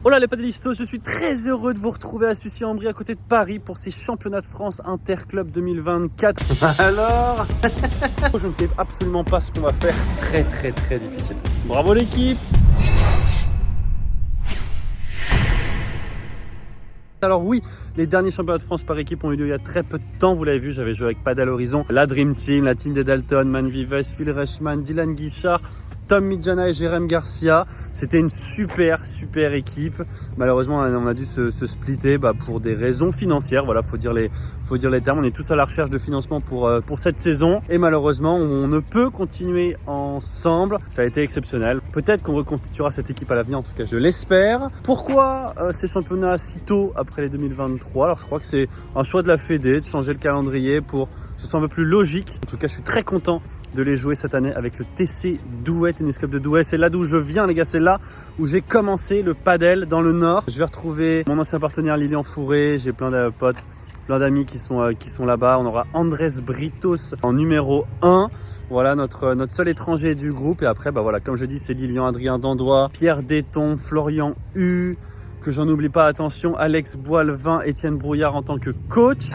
Hola les padelistos, je suis très heureux de vous retrouver à Sucy-en-Brie à côté de Paris pour ces championnats de France Interclub 2024. Alors, je ne sais absolument pas ce qu'on va faire, très difficile. Bravo l'équipe! Alors oui, les derniers championnats de France par équipe ont eu lieu il y a très peu de temps, vous l'avez vu, j'avais joué avec Padel Horizon, la Dream Team, la team des Dalton, Man Vives, Phil Reichmann, Dylan Guichard, Tom Midjana et Jérém Garcia. C'était une super équipe. Malheureusement, on a dû se splitter pour des raisons financières. Voilà, faut dire les termes. On est tous à la recherche de financement pour cette saison. Et malheureusement, on ne peut continuer ensemble. Ça a été exceptionnel. Peut-être qu'on reconstituera cette équipe à l'avenir. En tout cas, je l'espère. Pourquoi ces championnats si tôt après les 2023? Alors, je crois que c'est un choix de la Fédé de changer le calendrier pour que ce soit un peu plus logique. En tout cas, je suis très content de les jouer cette année avec le TC Douai, Tennis Club de Douai. C'est là d'où je viens, les gars. C'est là où j'ai commencé le padel dans le Nord. Je vais retrouver mon ancien partenaire Lilian Fourré. J'ai plein de potes, plein d'amis qui sont là-bas. On aura Andrés Britos en numéro 1. Voilà notre seul étranger du groupe. Et après, voilà, comme je dis, c'est Lilian, Adrien Dandois, Pierre Déton, Florian Hu, que j'en oublie pas, attention, Alex Boilevin, Étienne Brouillard en tant que coach.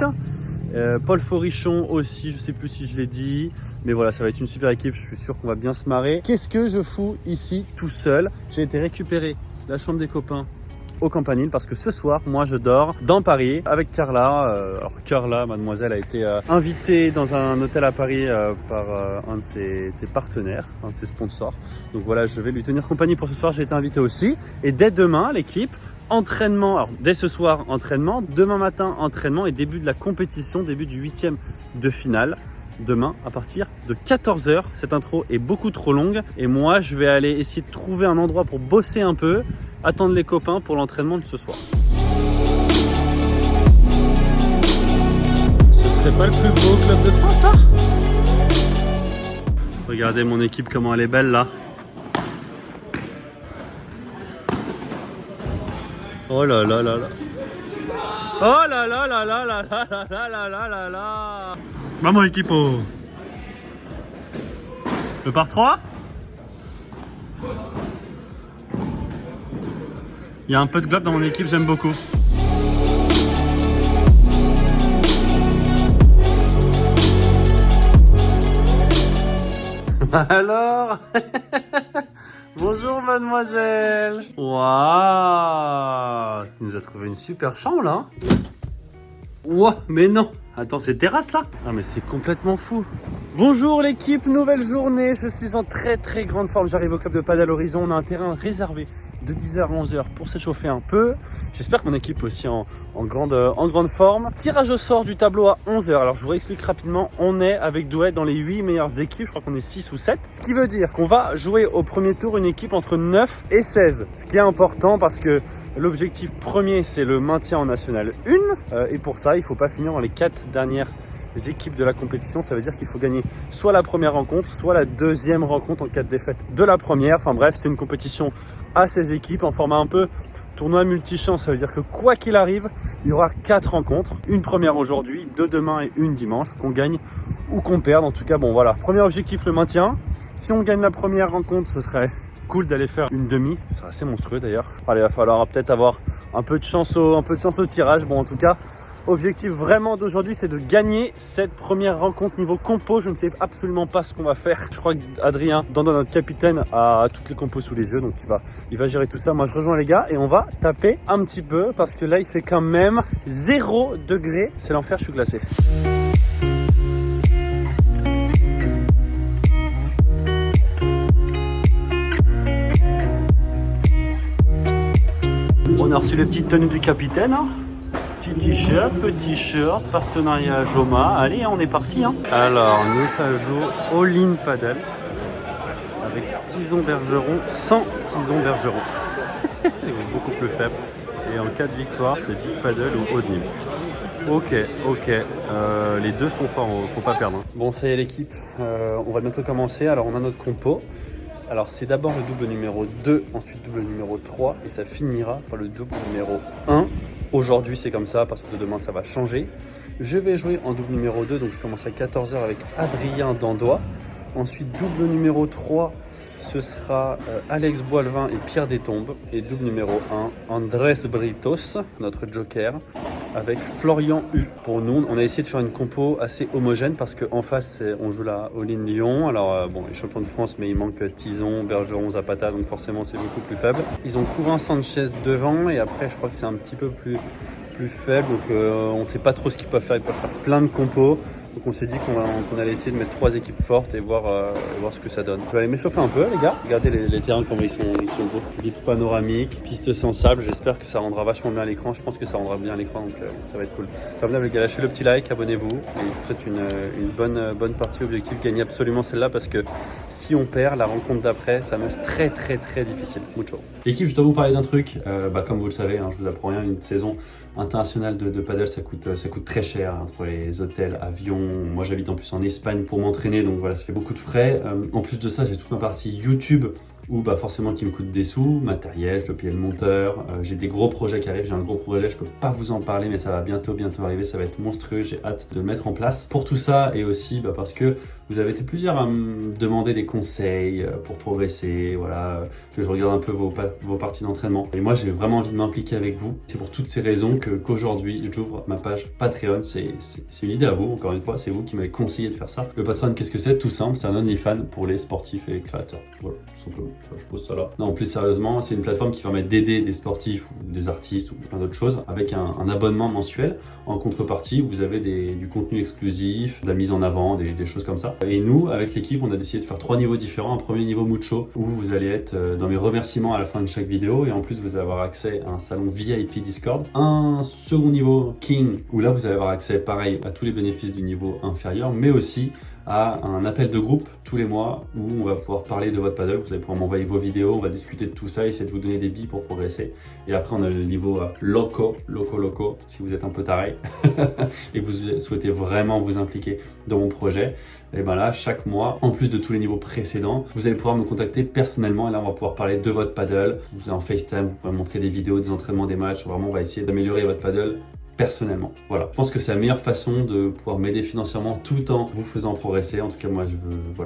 Paul Forichon aussi, je sais plus si je l'ai dit, mais voilà, ça va être une super équipe, je suis sûr qu'on va bien se marrer. Qu'est-ce que je fous ici tout seul? J'ai été récupérer la chambre des copains au Campanile parce que ce soir, moi je dors dans Paris avec Carla. Alors Carla, mademoiselle, a été invitée dans un hôtel à Paris par un de ses partenaires, un de ses sponsors. Donc voilà, je vais lui tenir compagnie pour ce soir, j'ai été invité aussi. Et dès demain, l'équipe, entraînement, alors dès ce soir, entraînement, demain matin, entraînement et début de la compétition, début du 8e de finale. Demain à partir de 14 h. Cette intro est beaucoup trop longue et moi je vais aller essayer de trouver un endroit pour bosser un peu, attendre les copains pour l'entraînement de ce soir. Ce serait pas le plus beau club de France là? Regardez mon équipe comment elle est belle là. Oh là là là là. Oh là là là là là là là là là là là. Vamos equipo. Le par 3. Il y a un peu de globe dans mon équipe, j'aime beaucoup. Alors bonjour mademoiselle. Waouh, tu nous as trouvé une super chambre là. Ouah, mais non. Attends, c'est terrasse là? Ah mais c'est complètement fou. Bonjour l'équipe, nouvelle journée. Je suis en très grande forme. J'arrive au club de Padel Horizon. On a un terrain réservé de 10 h à 11 h pour s'échauffer un peu. J'espère que mon équipe est aussi en grande forme. Tirage au sort du tableau à 11 h. Alors je vous explique rapidement. On est avec Douai dans les 8 meilleures équipes. Je crois qu'on est 6 ou 7. Ce qui veut dire qu'on va jouer au premier tour une équipe entre 9 et 16. Ce qui est important parce que l'objectif premier, c'est le maintien en National 1. Et pour ça, il ne faut pas finir dans les 4 dernières équipes de la compétition. Ça veut dire qu'il faut gagner soit la première rencontre, soit la deuxième rencontre en cas de défaite de la première. Enfin bref, c'est une compétition à 16 équipes en format un peu tournoi multi-chance. Ça veut dire que quoi qu'il arrive, il y aura 4 rencontres. Une première aujourd'hui, 2 demain et une dimanche. Qu'on gagne ou qu'on perde. En tout cas, bon voilà. Premier objectif, le maintien. Si on gagne la première rencontre, ce serait cool d'aller faire une demi, ce sera assez monstrueux d'ailleurs. Allez, il va falloir peut-être avoir un peu de chance au tirage. Bon, en tout cas, objectif vraiment d'aujourd'hui, c'est de gagner cette première rencontre niveau compo. Je ne sais absolument pas ce qu'on va faire. Je crois qu'Adrien, notre capitaine, a toutes les compos sous les yeux, donc il va gérer tout ça. Moi, je rejoins les gars et on va taper un petit peu parce que là, il fait quand même 0 degré. C'est l'enfer, je suis glacé. On a reçu les petites tenues du capitaine. Petit t-shirt, petit shirt, partenariat Joma. Allez, on est parti. Alors, nous, ça joue All-in Padel avec Tison Bergeron, sans Tison Bergeron. Il est beaucoup plus faible. Et en cas de victoire, c'est Big Padel ou Haut de Nîmes. Ok. Les deux sont forts, faut pas perdre. Bon, ça y est l'équipe, on va bientôt commencer. Alors, on a notre compo. Alors c'est d'abord le double numéro 2, ensuite double numéro 3 et ça finira par le double numéro 1. Aujourd'hui c'est comme ça parce que demain ça va changer. Je vais jouer en double numéro 2, donc je commence à 14 h avec Adrien Dandois. Ensuite, double numéro 3, ce sera Alex Boilevin et Pierre Destombes. Et double numéro 1, Andrés Britos, notre joker, avec Florian U. Pour nous, on a essayé de faire une compo assez homogène parce qu'en face, on joue la All-in Lyon. Alors, bon, les champions de France, mais il manque Tison, Bergeron, Zapata, donc forcément, c'est beaucoup plus faible. Ils ont Courin Sanchez devant et après, je crois que c'est un petit peu plus faible, donc on ne sait pas trop ce qu'ils peuvent faire. Ils peuvent faire plein de compos, donc on s'est dit qu'on allait essayer de mettre 3 équipes fortes et voir ce que ça donne. Je vais aller m'échauffer un peu, les gars. Regardez les terrains, comment ils sont beaux. Vitre panoramique, piste sans sable. J'espère que ça rendra vachement bien à l'écran. Je pense que ça rendra bien à l'écran, donc ça va être cool. Comme d'hab, les gars, lâchez le petit like, abonnez-vous. Et je vous souhaite une bonne partie. Objectif, gagner absolument celle-là, parce que si on perd, la rencontre d'après, ça reste très difficile. Mucho. L'équipe, je dois vous parler d'un truc. Comme vous le savez, je vous apprends rien, une saison internationale de paddle, ça coûte très cher, entre les hôtels, avions. Moi, j'habite en plus en Espagne pour m'entraîner, donc voilà, ça fait beaucoup de frais. En plus de ça, j'ai toute ma partie YouTube où forcément qui me coûte des sous, matériel, je dois payer le monteur, j'ai des gros projets qui arrivent, j'ai un gros projet, je peux pas vous en parler, mais ça va bientôt arriver, ça va être monstrueux, j'ai hâte de le mettre en place. Pour tout ça, et aussi parce que vous avez été plusieurs à me demander des conseils pour progresser, voilà, que je regarde un peu vos parties d'entraînement. Et moi, j'ai vraiment envie de m'impliquer avec vous. C'est pour toutes ces raisons qu'aujourd'hui, j'ouvre ma page Patreon. C'est une idée à vous, encore une fois, c'est vous qui m'avez conseillé de faire ça. Le Patreon, qu'est-ce que c'est? Tout simple, c'est un OnlyFans pour les sportifs et les créateurs. Voilà, tout simplement. Je pose ça là. Non, plus sérieusement, c'est une plateforme qui permet d'aider des sportifs ou des artistes ou plein d'autres choses avec un abonnement mensuel. En contrepartie, vous avez du contenu exclusif, de la mise en avant, des choses comme ça. Et nous, avec l'équipe, on a décidé de faire 3 niveaux différents. Un premier niveau Mucho, où vous allez être dans mes remerciements à la fin de chaque vidéo. Et en plus, vous allez avoir accès à un salon VIP Discord. Un second niveau King, où là, vous allez avoir accès, pareil, à tous les bénéfices du niveau inférieur, mais aussi à un appel de groupe tous les mois où on va pouvoir parler de votre paddle. Vous allez pouvoir m'envoyer vos vidéos, on va discuter de tout ça, essayer de vous donner des billes pour progresser. Et après, on a le niveau loco, si vous êtes un peu taré et que vous souhaitez vraiment vous impliquer dans mon projet. Et là, chaque mois, en plus de tous les niveaux précédents, vous allez pouvoir me contacter personnellement. Et là, on va pouvoir parler de votre paddle. Vous allez en FaceTime, vous pouvez montrer des vidéos, des entraînements, des matchs. Vraiment, on va essayer d'améliorer votre paddle personnellement. Voilà, je pense que c'est la meilleure façon de pouvoir m'aider financièrement tout en vous faisant progresser. En tout cas, moi,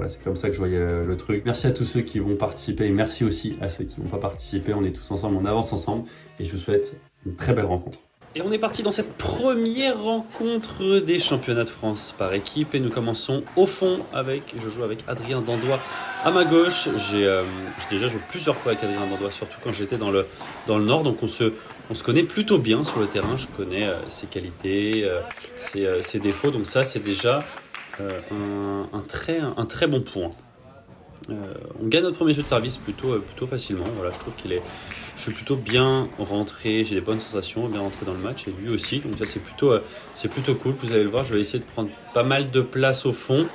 c'est comme ça que je voyais le truc. Merci à tous ceux qui vont participer et merci aussi à ceux qui ne vont pas participer. On est tous ensemble, on avance ensemble et je vous souhaite une très belle rencontre. Et on est parti dans cette première rencontre des championnats de France par équipe et nous commençons au fond je joue avec Adrien Dandois à ma gauche. J'ai déjà joué plusieurs fois avec Adrien Dandois, surtout quand j'étais dans le Nord, donc on se connaît plutôt bien sur le terrain. Je connais ses qualités, ses défauts, donc ça c'est déjà un très bon point. On gagne notre premier jeu de service plutôt facilement. Voilà, je trouve je suis plutôt bien rentré, j'ai des bonnes sensations, bien rentré dans le match et lui aussi. Donc ça c'est plutôt cool. Vous allez le voir, je vais essayer de prendre pas mal de place au fond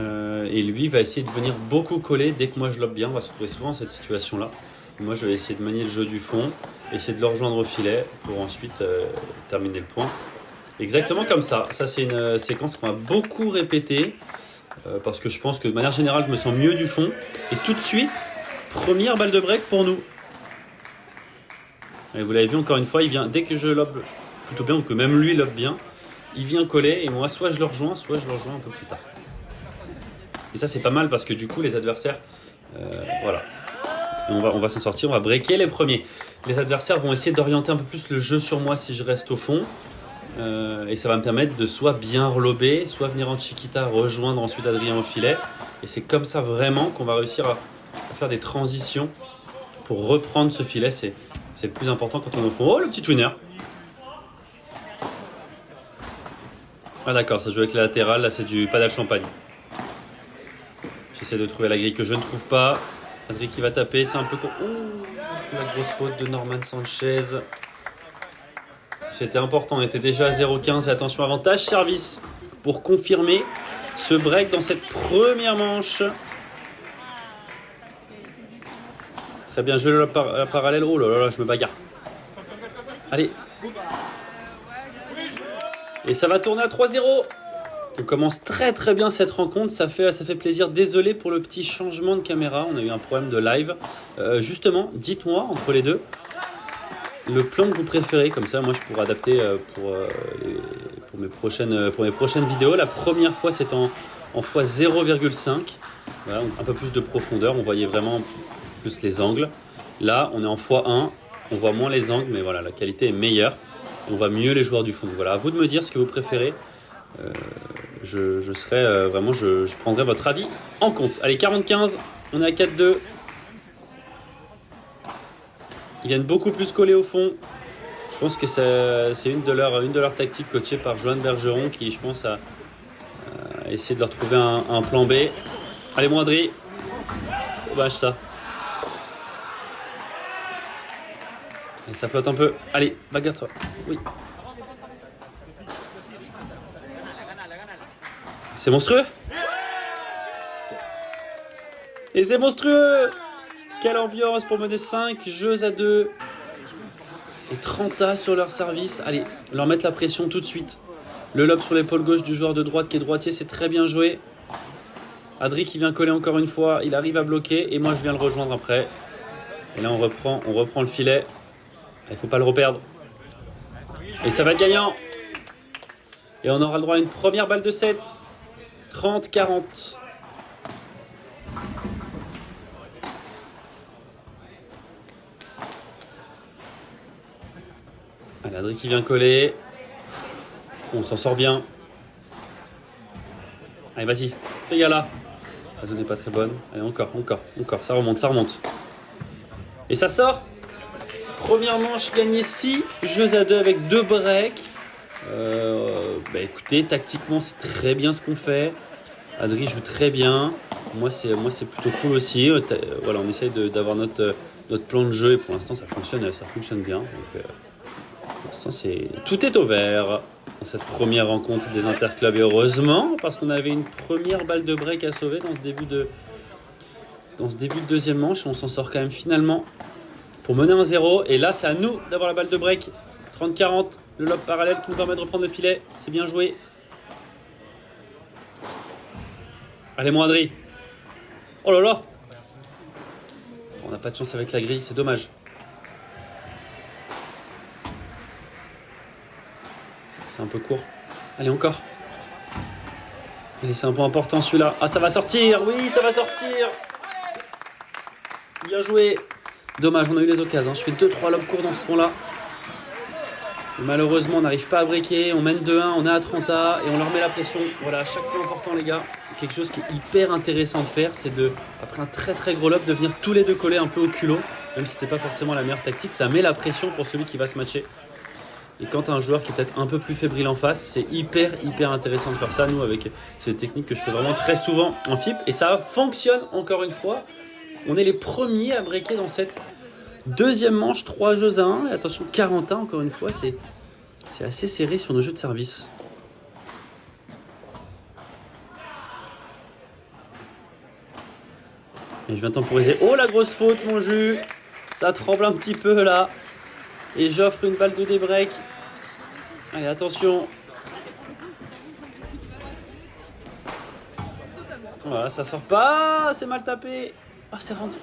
et lui va essayer de venir beaucoup coller dès que moi je lobe bien. On va se retrouver souvent dans cette situation-là. Moi je vais essayer de manier le jeu du fond, essayer de le rejoindre au filet pour ensuite terminer le point. Exactement comme ça. Ça c'est une séquence qu'on va beaucoup répéter. Parce que je pense que de manière générale je me sens mieux du fond et tout de suite première balle de break pour nous et vous l'avez vu encore une fois, il vient dès que je lobe plutôt bien ou que même lui lobe bien, il vient coller et moi soit je le rejoins un peu plus tard et ça c'est pas mal parce que du coup les adversaires voilà et on va s'en sortir, on va breaker les premiers. Les adversaires vont essayer d'orienter un peu plus le jeu sur moi si je reste au fond. Et ça va me permettre de soit bien relober, soit venir en chiquita, rejoindre ensuite Adrien au filet. Et c'est comme ça vraiment qu'on va réussir à faire des transitions pour reprendre ce filet. C'est le plus important quand on est au fond. Oh, le petit winner! Ah d'accord, ça joue avec la latérale, là c'est du paddle champagne. J'essaie de trouver la grille que je ne trouve pas. Adrien qui va taper, c'est un peu... Ouh, la grosse faute de Norman Sanchez. C'était important, on était déjà à 0,15 et attention, avantage service pour confirmer ce break dans cette première manche. Très bien, je la parallèle. Oh là là, je me bagarre. Allez. Et ça va tourner à 3-0. On commence très bien cette rencontre, ça fait plaisir. Désolé pour le petit changement de caméra, on a eu un problème de live. Justement, dites-moi entre les deux le plan que vous préférez, comme ça moi je pourrais adapter pour mes prochaines vidéos. La première fois c'est en x0,5. Voilà, un peu plus de profondeur, on voyait vraiment plus les angles. Là, on est en x1, on voit moins les angles, mais voilà, la qualité est meilleure. On voit mieux les joueurs du fond. Voilà, à vous de me dire ce que vous préférez. Je serai vraiment, je prendrai votre avis en compte. Allez, 40-15, on est à 4-2. Ils viennent beaucoup plus coller au fond. Je pense que c'est une de leurs tactiques coachées par Joanne Bergeron qui, je pense, a essayé de leur trouver un plan B. Allez, Moindry. Dommage ça. Et ça flotte un peu. Allez, bagarre-toi. Oui. C'est monstrueux. Et c'est monstrueux. Quelle ambiance pour mener 5 jeux à 2. Et 30 sur leur service. Allez, leur mettre la pression tout de suite. Le lob sur l'épaule gauche du joueur de droite qui est droitier, c'est très bien joué. Adri qui vient coller encore une fois, il arrive à bloquer et moi je viens le rejoindre après. Et là on reprend le filet. Il ne faut pas le reperdre. Et ça va être gagnant. Et on aura le droit à une première balle de 7. 30-40. Allez, Adri qui vient coller. On s'en sort bien. Allez, vas-y. Les gars là. La zone n'est pas très bonne. Allez, encore. Ça remonte. Et ça sort. Première manche gagnée 6 jeux à 2 avec 2 breaks. Écoutez, tactiquement, c'est très bien ce qu'on fait. Adri joue très bien. Moi, c'est plutôt cool aussi. Voilà, on essaye d'avoir notre plan de jeu et pour l'instant, ça fonctionne bien. Donc, pour l'instant, tout est au vert dans cette première rencontre des interclubs. Et heureusement, parce qu'on avait une première balle de break à sauver dans ce début de deuxième manche. On s'en sort quand même finalement pour mener 1-0. Et là, c'est à nous d'avoir la balle de break. 30-40, le lob parallèle qui nous permet de reprendre le filet. C'est bien joué. Allez, Moindry. Oh là là. On n'a pas de chance avec la grille, c'est dommage. C'est un peu court. Allez, encore. Allez, c'est un point important celui-là. Ah, ça va sortir. Oui, ça va sortir. Bien joué. Dommage, on a eu les occasions. Je fais 2-3 lobes courts dans ce point-là. Malheureusement, on n'arrive pas à breaker. On mène 2-1, on est à 30 et on leur met la pression. Voilà, chaque point important, les gars. Quelque chose qui est hyper intéressant de faire, c'est après un très très gros lob, de venir tous les deux coller un peu au culot. Même si c'est pas forcément la meilleure tactique, ça met la pression pour celui qui va se matcher. Et quand tu as un joueur qui est peut-être un peu plus fébrile en face, c'est hyper intéressant de faire ça. Nous, avec ces techniques que je fais vraiment très souvent en FIP. Et ça fonctionne encore une fois. On est les premiers à breaker dans cette deuxième manche, 3 jeux à 1. Et attention, 41 encore une fois, c'est assez serré sur nos jeux de service. Et je viens temporiser. Oh, la grosse faute, mon jus. Ça tremble un petit peu là. Et j'offre une balle de débreak. Allez, attention. Voilà, ça sort pas. C'est mal tapé. Ah, c'est rendu.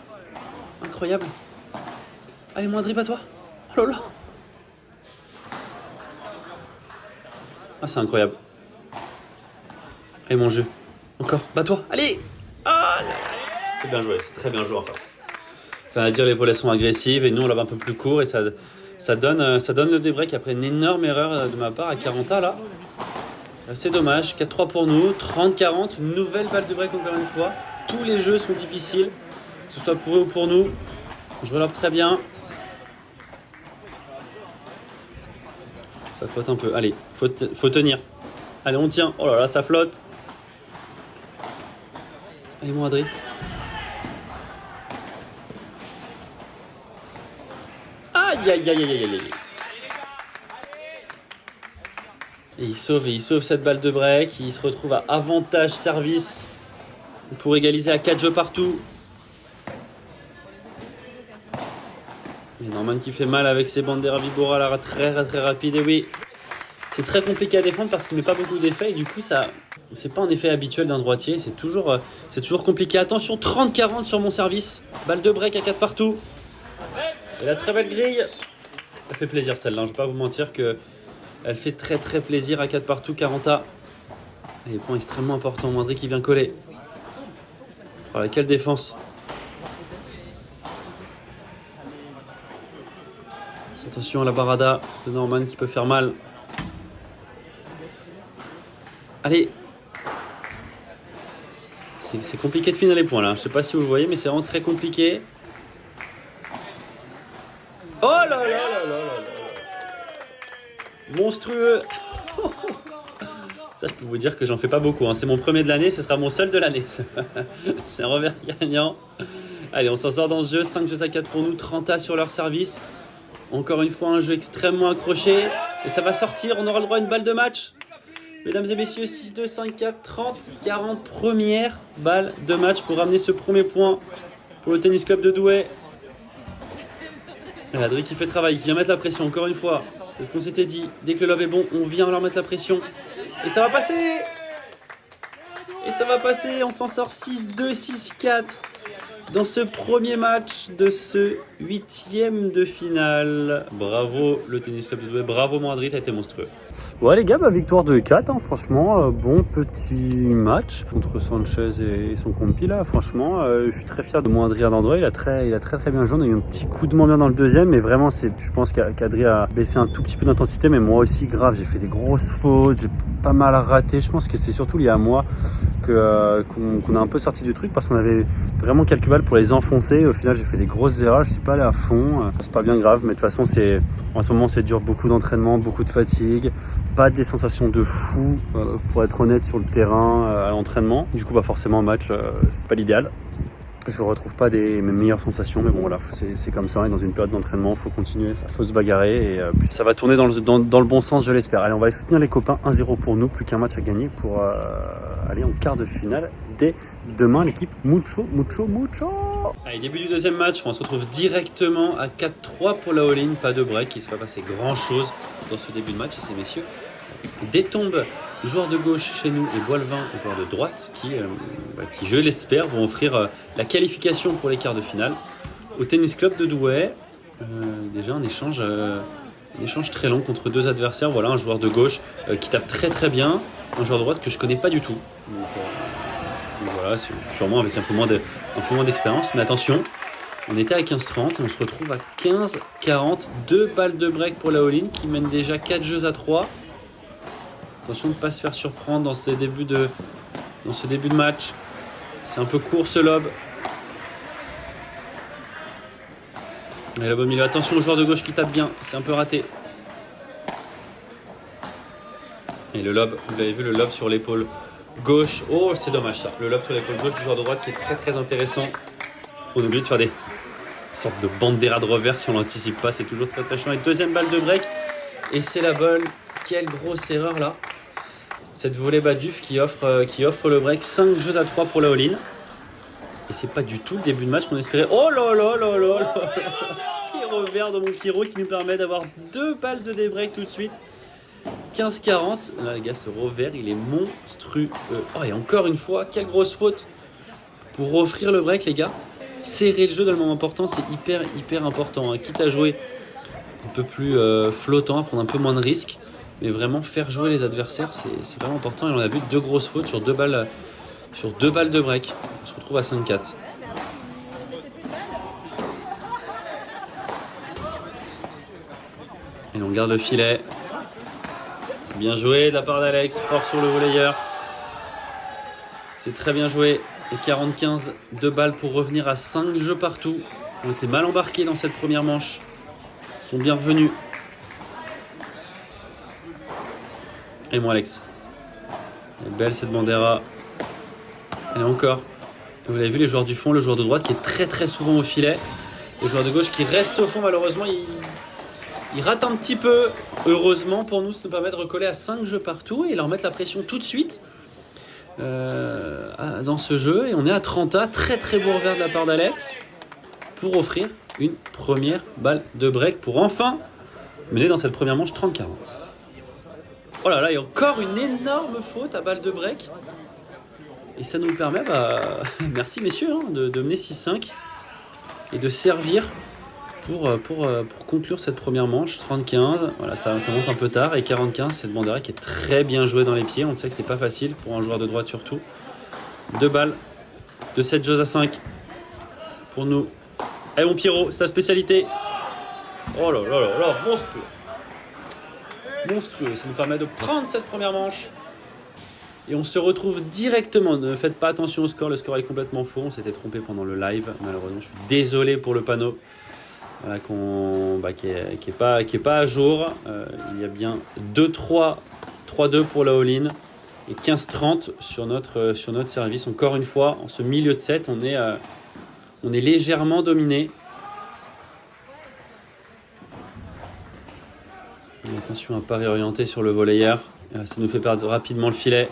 Incroyable. Allez, Moindry, pas toi. Oh là là. Ah, c'est incroyable. Allez, mon jeu. Encore. Bats-toi. Allez. Ah, c'est bien joué. C'est très bien joué en face. Enfin, à dire, les volets sont agressives et nous, on l'a un peu plus court et ça donne le débreak après une énorme erreur de ma part à 40 là. C'est assez dommage. 4-3 pour nous. 30-40. Une nouvelle balle de break encore une fois. Tous les jeux sont difficiles. Que ce soit pour eux ou pour nous. Je relobe très bien. Ça flotte un peu. Allez, faut tenir. Allez, on tient. Oh là là, ça flotte. Allez, mon Adri. Aïe, aïe, aïe, aïe, aïe, aïe. Et il sauve cette balle de break. Il se retrouve à avantage service pour égaliser à 4 jeux partout. Et Norman qui fait mal avec ses Bandera Vibora là, très rapide. Et oui, c'est très compliqué à défendre parce qu'il met pas beaucoup d'effets. Et du coup, c'est pas un effet habituel d'un droitier. C'est toujours compliqué. Attention, 30-40 sur mon service. Balle de break à 4 partout. Et la très belle grille. Ça fait plaisir celle-là. Je vais pas vous mentir que elle fait très plaisir à 4 partout. 40 A. Et point extrêmement important. Mandry qui vient coller. Voilà, quelle défense. Attention à la barada de Norman qui peut faire mal. Allez. C'est compliqué de finir les points là. Je sais pas si vous le voyez, mais c'est vraiment très compliqué. Oh là là là là là là. Monstrueux. Ça, je peux vous dire que j'en fais pas beaucoup. Hein. C'est mon premier de l'année, ce sera mon seul de l'année. C'est un revers gagnant. Allez, on s'en sort dans ce jeu. 5 jeux à 4 pour nous, 30 sur leur service. Encore une fois, un jeu extrêmement accroché. Et ça va sortir, on aura le droit à une balle de match. Mesdames et messieurs, 6-2, 5-4, 30, 40, première balle de match pour ramener ce premier point pour le Tennis Club de Douai. Et Adri qui fait travail, qui vient mettre la pression, encore une fois. C'est ce qu'on s'était dit. Dès que le lob est bon, on vient leur mettre la pression. Et ça va passer. Et ça va passer, on s'en sort 6-2, 6-4. Dans ce premier match de ce 8e de finale. Bravo le Tennis Club de Douai, bravo Mandry, t'as été monstrueux. Ouais les gars, victoire de 4, hein, franchement, bon petit match contre Sanchez et son compi là, franchement, je suis très fier de mon Adrien Dandré, il a très bien joué, on a eu un petit coup de moins bien dans le deuxième, mais vraiment je pense qu'Adri a baissé un tout petit peu d'intensité, mais moi aussi grave, j'ai fait des grosses fautes, j'ai pas mal raté, je pense que c'est surtout lié à moi qu'on a un peu sorti du truc parce qu'on avait vraiment quelques balles pour les enfoncer, au final j'ai fait des grosses erreurs, je suis pas allé à fond, c'est pas bien grave, mais de toute façon en ce moment c'est dur, beaucoup d'entraînement, beaucoup de fatigue, pas des sensations de fou pour être honnête sur le terrain à l'entraînement. Du coup forcément en match c'est pas l'idéal. Je retrouve pas mes meilleures sensations, mais bon voilà, c'est comme ça, et dans une période d'entraînement, faut continuer, faut se bagarrer, et puis ça va tourner dans le bon sens, je l'espère. Allez, on va aller soutenir les copains, 1-0 pour nous, plus qu'un match à gagner pour aller en quart de finale dès demain, l'équipe Mucho. Allez, début du deuxième match, on se retrouve directement à 4-3 pour la all-in, pas de break, il ne s'est pas passé grand chose dans ce début de match, et ces messieurs détombent. Joueur de gauche chez nous et Boilevin, joueur de droite, qui je l'espère, vont offrir la qualification pour les quarts de finale au Tennis Club de Douai. Déjà un échange très long contre deux adversaires. Voilà, un joueur de gauche qui tape très bien, un joueur de droite que je connais pas du tout. Donc voilà, c'est sûrement avec un peu moins d'expérience. Mais attention, on était à 15-30 et on se retrouve à 15-40. 2 balles de break pour la all-in qui mène déjà 4 jeux à 3. Attention de ne pas se faire surprendre dans ce début de match. C'est un peu court ce lob. Et lob au milieu. Attention au joueur de gauche qui tape bien. C'est un peu raté. Et le lob, vous l'avez vu, le lob sur l'épaule gauche. Oh, c'est dommage ça. Le lob sur l'épaule gauche du joueur de droite qui est très intéressant. On oublie de faire des sortes de bandera de revers si on l'anticipe pas. C'est toujours très chiant. Et deuxième balle de break. Et c'est la balle. Quelle grosse erreur là. Cette volée Baduf qui offre le break. 5 jeux à 3 pour la all-in. Et c'est pas du tout le début de match qu'on espérait. Oh là là là là là. Qui revers de mon Kiro qui nous permet d'avoir 2 balles de débreak tout de suite. 15-40. Là les gars, ce revers il est monstrueux. Oh, et encore une fois, quelle grosse faute pour offrir le break les gars. Serrer le jeu dans le moment important, c'est hyper important. Hein. Quitte à jouer un peu plus flottant, à prendre un peu moins de risques. Mais vraiment faire jouer les adversaires, c'est vraiment important. Et on a vu 2 grosses fautes sur 2 balles de break. On se retrouve à 5-4. Et on garde le filet. C'est bien joué de la part d'Alex, fort sur le volleyeur. C'est très bien joué. Et 45, 2 balles pour revenir à 5 jeux partout. On était mal embarqués dans cette première manche. Ils sont bien revenus. Et moi Alex. Elle est belle cette bandera. Elle est encore. Et vous l'avez vu, les joueurs du fond, le joueur de droite qui est très souvent au filet. Le joueur de gauche qui reste au fond, malheureusement, il rate un petit peu. Heureusement pour nous, ça nous permet de recoller à 5 jeux partout et leur mettre la pression tout de suite dans ce jeu. Et on est à 30A, très beau revers de la part d'Alex pour offrir une première balle de break pour enfin mener dans cette première manche 30-40. Oh là là, il y a encore une énorme faute à balle de break. Et ça nous permet, merci messieurs, hein, de mener 6-5 et de servir pour conclure cette première manche. 35, voilà, ça monte un peu tard. Et 45, cette bandera qui est très bien jouée dans les pieds. On sait que c'est pas facile pour un joueur de droite surtout. 2 balles de 7 jeux à 5 pour nous. Allez mon Pierrot, c'est ta spécialité. Oh là là là là, monstrueux. Monstrueux, ça nous permet de prendre cette première manche. Et on se retrouve directement. Ne faites pas attention au score, le score est complètement faux. On s'était trompé pendant le live, malheureusement. Je suis désolé pour le panneau voilà, qui est pas à jour. Il y a bien 2-3, 3-2 pour la all-in et 15-30 sur notre service. Encore une fois, en ce milieu de set, on est légèrement dominé. Attention à ne pas réorienter sur le volleyeur. Ça nous fait perdre rapidement le filet.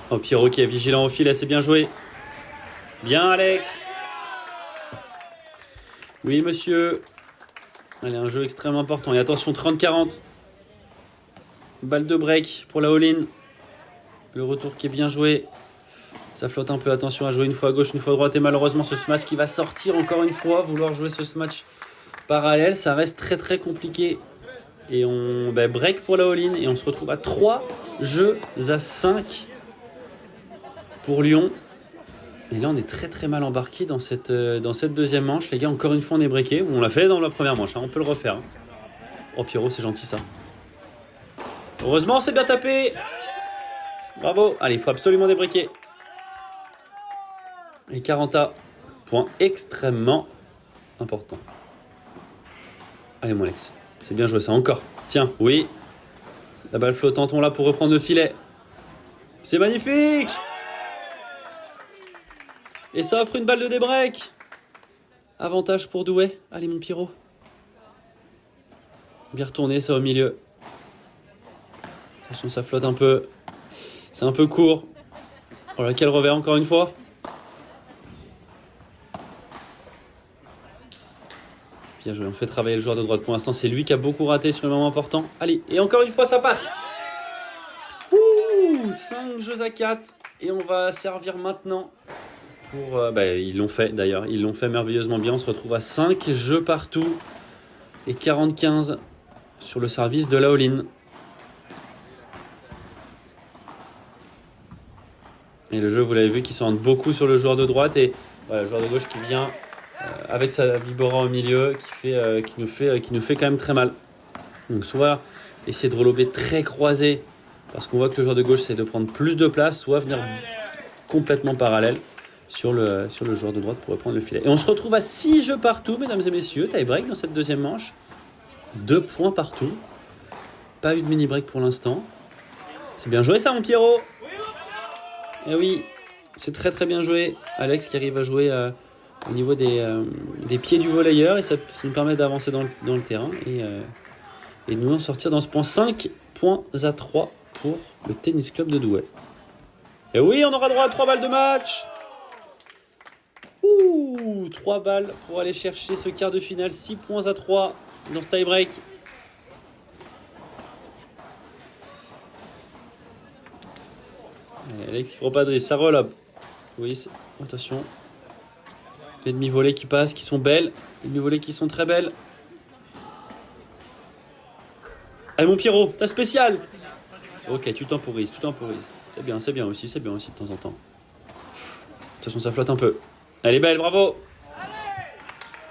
Oh, Pierrot qui est vigilant au filet, c'est bien joué. Bien, Alex. Oui, monsieur. Allez, un jeu extrêmement important. Et attention, 30-40. Balle de break pour la all-in. Le retour qui est bien joué. Ça flotte un peu. Attention à jouer une fois à gauche, une fois à droite. Et malheureusement, ce smash qui va sortir encore une fois. Vouloir jouer ce smash parallèle, ça reste très très compliqué. Et on break pour la all-in. Et on se retrouve à 3 jeux à 5 pour Lyon. Et là, on est très très mal embarqué dans cette deuxième manche. Les gars, encore une fois, on est breaké. On l'a fait dans la première manche, hein. On peut le refaire. Hein. Oh, Pierrot, c'est gentil ça. Heureusement, c'est bien tapé. Bravo. Allez, il faut absolument débreaker. Et 40 point extrêmement important. Allez, mon Alex. C'est bien joué ça, encore. Tiens, oui. La balle flottante, on l'a pour reprendre le filet. C'est magnifique. Et ça offre une balle de débreak. Avantage pour Douai. Allez, mon Pierrot. Bien retourné, ça au milieu. Attention, ça flotte un peu. C'est un peu court. Oh là, quel revers encore une fois. Bien joué, on fait travailler le joueur de droite. Pour l'instant, c'est lui qui a beaucoup raté sur le moment important. Allez, et encore une fois, ça passe. Ouh, 5 jeux à 4. Et on va servir maintenant. Ils l'ont fait d'ailleurs, ils l'ont fait merveilleusement bien. On se retrouve à 5 jeux partout et 40-15 sur le service de la all-in. Et le jeu, vous l'avez vu, qui s'oriente beaucoup sur le joueur de droite et le joueur de gauche qui vient avec sa Vibora au milieu, qui nous fait quand même très mal. Donc soit essayer de relober très croisé parce qu'on voit que le joueur de gauche essaie de prendre plus de place, soit venir complètement parallèle sur le joueur de droite pour reprendre le filet. Et on se retrouve à 6 jeux partout, mesdames et messieurs. Tie break dans cette deuxième manche. 2 points partout. Pas eu de mini break pour l'instant. C'est bien joué ça, mon Pierrot. Et oui, c'est très très bien joué. Alex qui arrive à jouer au niveau des pieds du volleyeur. Et ça nous permet d'avancer dans le terrain. Et de nous en sortir dans ce point. 5 points à 3 pour le tennis club de Douai. Et oui, on aura droit à 3 balles de match. 3 balles pour aller chercher ce quart de finale. 6 points à 3 dans ce tie-break. Alex qui prend pas de risque, ça roll up. Oui, attention. Les demi-volées qui passent, qui sont belles. Les demi-volées qui sont très belles. Allez mon Pierrot, ta spéciale. Ok, tu temporises. C'est bien aussi de temps en temps. Attention, ça flotte un peu. Elle est belle, bravo.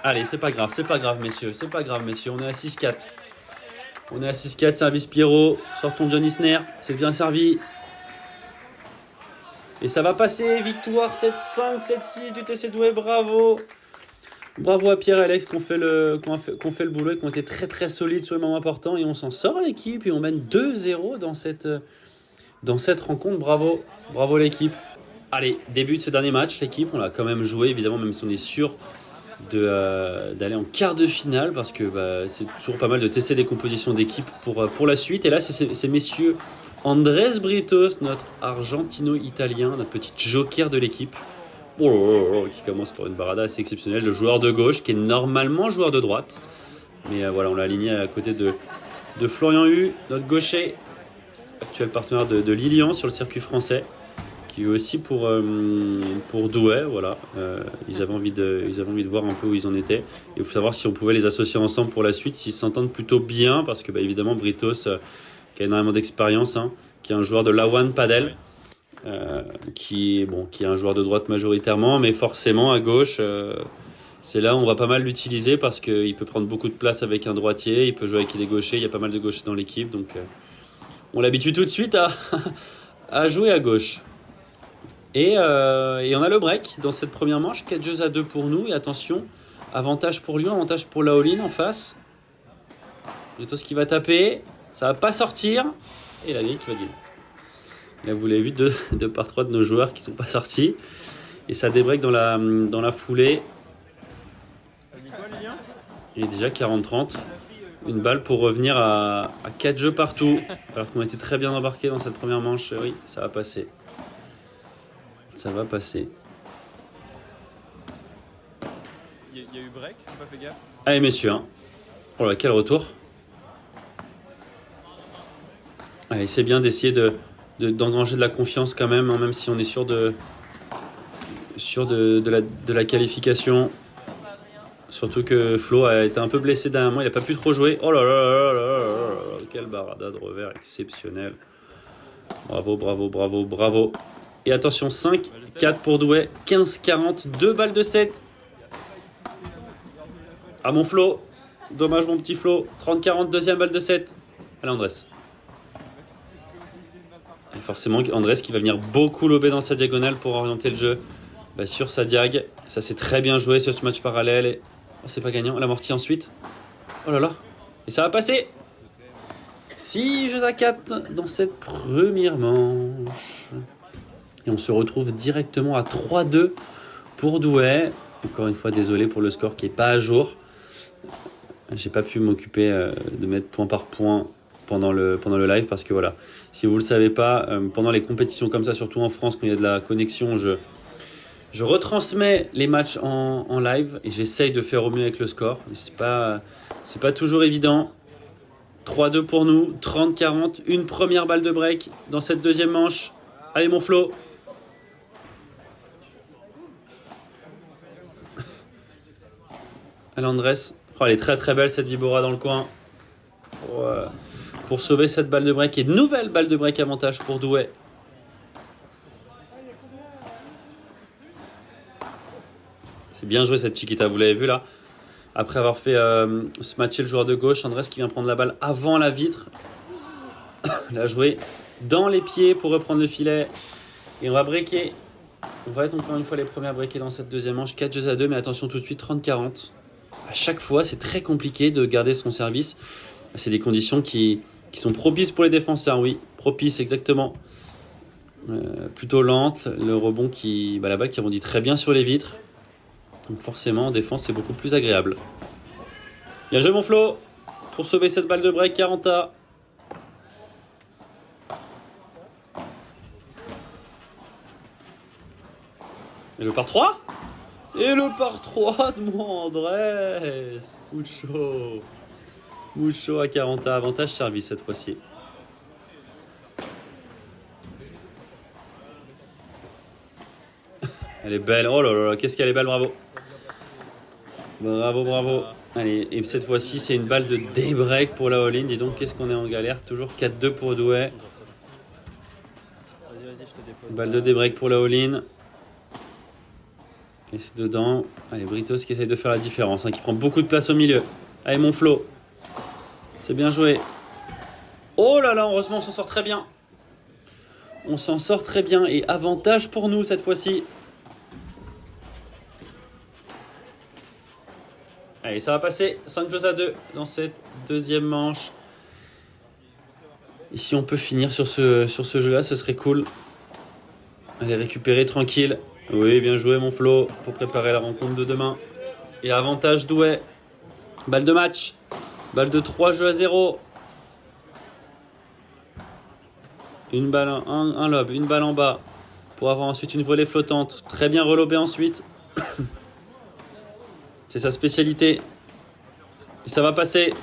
Allez, c'est pas grave, messieurs. On est à 6-4. Service Pierrot. Sortons Johnny Sner. C'est bien servi. Et ça va passer. Victoire 7-5, 7-6 du TC Douai. Bravo. Bravo à Pierre et Alex qui ont fait le boulot et qui ont été très très solides sur les moments importants. Et on s'en sort l'équipe et on mène 2-0 dans cette rencontre. Bravo l'équipe. Allez, début de ce dernier match, l'équipe, on l'a quand même joué, évidemment, même si on est sûr d'aller en quart de finale, parce que c'est toujours pas mal de tester des compositions d'équipe pour la suite. Et là, c'est messieurs Andrés Britos, notre argentino-italien, notre petit joker de l'équipe, qui commence par une barada assez exceptionnelle, le joueur de gauche, qui est normalement joueur de droite. Mais voilà, on l'a aligné à côté de Florian Hu, notre gaucher, actuel partenaire de Lilian sur le circuit français, qui est aussi pour Douai, voilà. Ils avaient envie de voir un peu où ils en étaient. Et il faut savoir si on pouvait les associer ensemble pour la suite, s'ils s'entendent plutôt bien, parce que évidemment Britos, qui a énormément d'expérience, hein, qui est un joueur de Lawan Padel, qui est un joueur de droite majoritairement, mais forcément à gauche, c'est là où on va pas mal l'utiliser parce qu'il peut prendre beaucoup de place avec un droitier, il peut jouer avec des gauchers, il y a pas mal de gauchers dans l'équipe, donc on l'habitue tout de suite à jouer à gauche. Et on a le break dans cette première manche, 4 jeux à 2 pour nous, et attention, avantage pour Lyon, avantage pour Laoline en face. Britos qui va taper, ça va pas sortir, et la vieille qui va gagner. Là, vous l'avez vu, 2 par 3 de nos joueurs qui sont pas sortis, et ça débreak dans la foulée. Il est déjà 40-30. Une balle pour revenir à 4 jeux partout, alors qu'on était très bien embarqués dans cette première manche. Oui, ça va passer. Ça va passer. Il y a eu break, j'ai pas fait gaffe. Allez messieurs, hein. Oh là, quel retour. Allez, c'est bien d'essayer d'engranger de la confiance quand même, hein, même si on est sûr de la qualification. Surtout que Flo a été un peu blessé derrière moi, il n'a pas pu trop jouer. Oh là là là là là là, quel barada de revers exceptionnel. Bravo, bravo, bravo, bravo. Et attention, 5-4 pour Douai, 15-40, 2 balles de 7. Ah mon Flo, dommage mon petit Flo, 30-40, deuxième balle de 7. Allez Andrés. Et forcément Andrés qui va venir beaucoup lober dans sa diagonale pour orienter le jeu sur sa diag. Ça c'est très bien joué sur ce match parallèle. Et... oh, c'est pas gagnant, l'amorti ensuite. Oh là là, et ça va passer. 6 jeux à 4 dans cette première manche. Et on se retrouve directement à 3-2 pour Douai. Encore une fois, désolé pour le score qui n'est pas à jour. J'ai pas pu m'occuper de mettre point par point pendant le live parce que voilà, si vous ne le savez pas, pendant les compétitions comme ça, surtout en France, quand il y a de la connexion, je retransmets les matchs en live et j'essaye de faire au mieux avec le score. Mais c'est pas toujours évident. 3-2 pour nous, 30-40, une première balle de break dans cette deuxième manche. Allez mon Flo. Allez Andrés. Oh, elle est très très belle cette Vibora dans le coin. Pour sauver cette balle de break. Et nouvelle balle de break avantage pour Douai. C'est bien joué cette Chiquita, vous l'avez vu là. Après avoir fait se matcher le joueur de gauche, Andrés qui vient prendre la balle avant la vitre. La jouer dans les pieds pour reprendre le filet. Et on va breaker. On va être encore une fois les premiers à breaker dans cette deuxième manche. 4 jeux à 2, mais attention tout de suite, 30-40. À chaque fois, c'est très compliqué de garder son service. C'est des conditions qui sont propices pour les défenseurs, oui. Propices, exactement. Plutôt lente. Le rebond la balle qui rebondit très bien sur les vitres. Donc forcément, en défense, c'est beaucoup plus agréable. Bien joué mon Flo pour sauver cette balle de break, 40 A. Et le par 3. Et le par 3 de mon Andrés. Mucho. Mucho à 40 A. Avantage service cette fois-ci. Elle est belle. Oh là là, qu'est-ce qu'elle est belle, bravo. Bravo, bravo. Allez, et cette fois-ci, c'est une balle de débreak pour la all-in. Dis donc, qu'est-ce qu'on est en galère. Toujours 4-2 pour Douai. Balle de débreak pour la all-in. Et c'est dedans. Allez, Britos qui essaye de faire la différence, hein, qui prend beaucoup de place au milieu. Allez, mon Flo. C'est bien joué. Oh là là, heureusement, on s'en sort très bien. On s'en sort très bien. Et avantage pour nous cette fois-ci. Allez, ça va passer. 5 jeux à 2 dans cette deuxième manche. Et si on peut finir sur ce jeu-là, ce serait cool. Allez, récupérer tranquille. Oui, bien joué mon Flo pour préparer la rencontre de demain. Et avantage Douai. Balle de match. Balle de 3 jeux à 0. Une balle, un lob, une balle en bas. Pour avoir ensuite une volée flottante. Très bien relobé ensuite. C'est sa spécialité. Et ça va passer.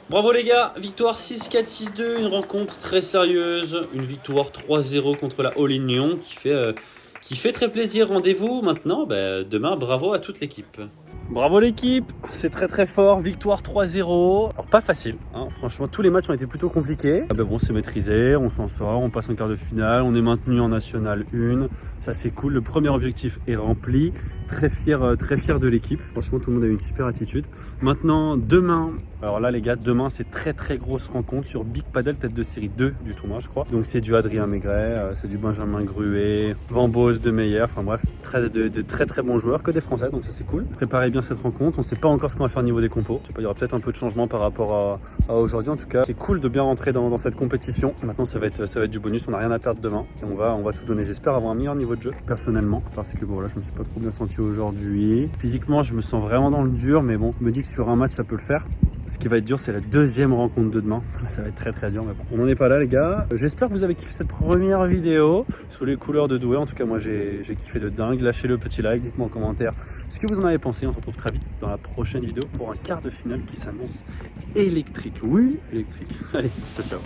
Bravo les gars, victoire 6-4, 6-2, une rencontre très sérieuse, une victoire 3-0 contre la All in Lyon qui fait très plaisir. Rendez-vous maintenant, demain, bravo à toute l'équipe. Bravo l'équipe, c'est très très fort, victoire 3-0. Alors pas facile, hein. Franchement tous les matchs ont été plutôt compliqués. Bon, c'est maîtrisé, on s'en sort, on passe en quart de finale, on est maintenu en National 1. Ça c'est cool, le premier objectif est rempli. Très fier de l'équipe, franchement tout le monde a eu une super attitude. Maintenant demain, alors là les gars, demain c'est très très grosse rencontre sur Big Paddle, tête de série 2 du tournoi je crois. Donc c'est du Adrien Maigret, c'est du Benjamin Gruet, Van Bos, De Meyer, enfin bref, de très très bons joueurs, que des Français, donc ça c'est cool. Préparez bien cette rencontre, on ne sait pas encore ce qu'on va faire au niveau des compos. Je sais pas, il y aura peut-être un peu de changement par rapport à aujourd'hui, en tout cas c'est cool de bien rentrer dans cette compétition. Maintenant ça va être du bonus, on n'a rien à perdre demain et on va tout donner. J'espère avoir un meilleur niveau de jeu personnellement, parce que bon là je me suis pas trop bien senti aujourd'hui. Physiquement je me sens vraiment dans le dur, mais bon, je me dis que sur un match ça peut le faire. Ce qui va être dur, c'est la deuxième rencontre de demain. Ça va être très très dur, mais bon, on n'en est pas là les gars. J'espère que vous avez kiffé cette première vidéo sous les couleurs de Douai. En tout cas moi j'ai kiffé de dingue. Lâchez le petit like, dites-moi en commentaire ce que vous en avez pensé. On se retrouve très vite dans la prochaine vidéo pour un quart de finale qui s'annonce électrique. Oui, électrique. Allez, ciao ciao.